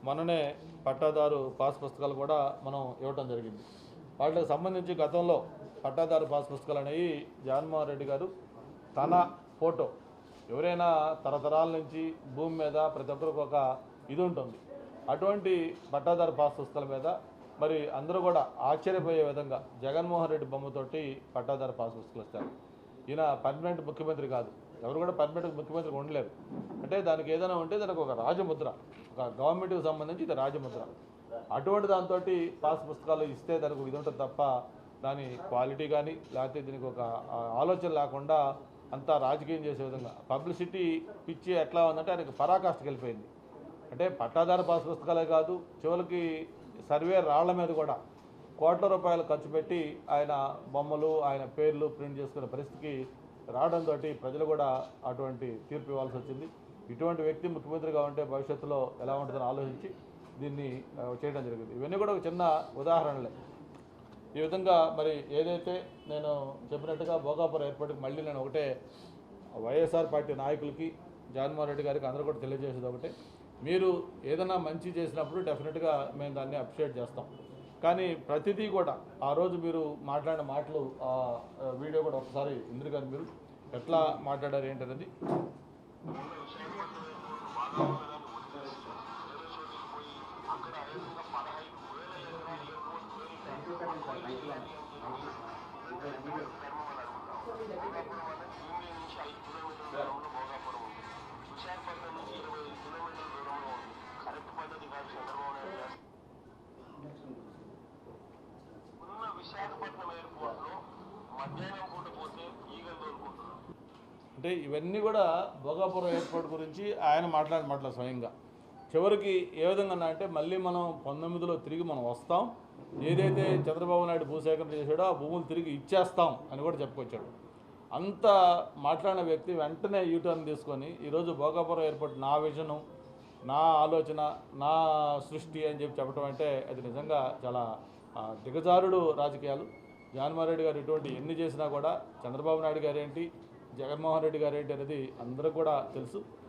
మొన్ననే పట్టాదారు పాస్ పుస్తకాలు కూడా మనం ఇవ్వటం జరిగింది. వాటికి సంబంధించి గతంలో పట్టాదారు పాస్ పుస్తకాలు అనేవి జగన్మోహన్ రెడ్డి గారు తన ఫోటో, ఎవరైనా తరతరాల నుంచి భూమి మీద ప్రతి ఒక్కరికి ఒక ఇది ఉంటుంది, అటువంటి పట్టాదారు పాస్ పుస్తకాల మీద మరి అందరూ కూడా ఆశ్చర్యపోయే విధంగా జగన్మోహన్ రెడ్డి బొమ్మతోటి పట్టాదారు పాస్ పుస్తకాలు ఇస్తారు. ఈయన పర్మనెంట్ ముఖ్యమంత్రి కాదు, ఎవరు కూడా పర్మనెంట్ ముఖ్యమంత్రి ఉండలేరు. అంటే దానికి ఏదైనా ఉంటే దానికి ఒక రాజముద్ర, ఒక గవర్నమెంట్కి సంబంధించి ఇది రాజముద్ర. అటువంటి దాంతో పాస్ పుస్తకాలు ఇస్తే దానికి ఇది ఉంటుంది తప్ప దాని క్వాలిటీ కానీ లేకపోతే దీనికి ఒక ఆలోచన లేకుండా అంతా రాజకీయం చేసే విధంగా పబ్లిసిటీ పిచ్చి ఎట్లా ఉందంటే ఆయనకి పరాకాష్ఠకి వెళ్ళిపోయింది. అంటే పట్టాదారు పాస్ పుస్తకాలే కాదు, చివరికి సర్వే రాళ్ల మీద కూడా కోట్ల రూపాయలు ఖర్చు పెట్టి ఆయన బొమ్మలు ఆయన పేర్లు ప్రింట్ చేసుకునే పరిస్థితికి రావడంతో ప్రజలు కూడా అటువంటి తీర్పు ఇవ్వాల్సి వచ్చింది. ఇటువంటి వ్యక్తి ముఖ్యమంత్రిగా ఉంటే భవిష్యత్తులో ఎలా ఉంటుందని ఆలోచించి దీన్ని చేయడం జరిగింది. ఇవన్నీ కూడా ఒక చిన్న ఉదాహరణలే. ఈ విధంగా మరి ఏదైతే నేను చెప్పినట్టుగా భోగాపురం ఎయిర్పోర్ట్కి మళ్ళీ నేను ఒకటే వైఎస్ఆర్ పార్టీ నాయకులకి జగన్మోహన్ రెడ్డి గారికి అందరూ కూడా తెలియజేసేది ఒకటే, మీరు ఏదైనా మంచి చేసినప్పుడు డెఫినెట్గా మేము దాన్ని అప్రిషియేట్ చేస్తాం. కానీ ప్రతిదీ కూడా ఆ రోజు మీరు మాట్లాడిన మాటలు వీడియో కూడా ఒకసారి ఇంద్రగారు మీరు ఎట్లా మాట్లాడారు ఏంటనేది అంటే ఇవన్నీ కూడా భోగాపురం ఎయిర్పోర్ట్ గురించి ఆయన మాట్లాడిన స్వయంగా చివరికి ఏ విధంగా అంటే మళ్ళీ మనం 19లో తిరిగి మనం వస్తాం, ఏదైతే చంద్రబాబు నాయుడు భూసేకరణ చేశాడో ఆ భూములు తిరిగి ఇచ్చేస్తాం అని కూడా చెప్పుకొచ్చాడు. అంత మాట్లాడిన వ్యక్తి వెంటనే యూటర్న్ తీసుకొని ఈరోజు భోగాపురం ఎయిర్పోర్ట్ నా విజను, నా ఆలోచన, నా సృష్టి అని చెప్పడం అంటే అది నిజంగా చాలా దిగజారుడు రాజకీయాలు. జగన్మోహన్ రెడ్డి గారు ఇటువంటి ఎన్ని చేసినా కూడా చంద్రబాబు నాయుడు గారేంటి, జగన్మోహన్ రెడ్డి గారేంటి అనేది అందరూ కూడా తెలుసు.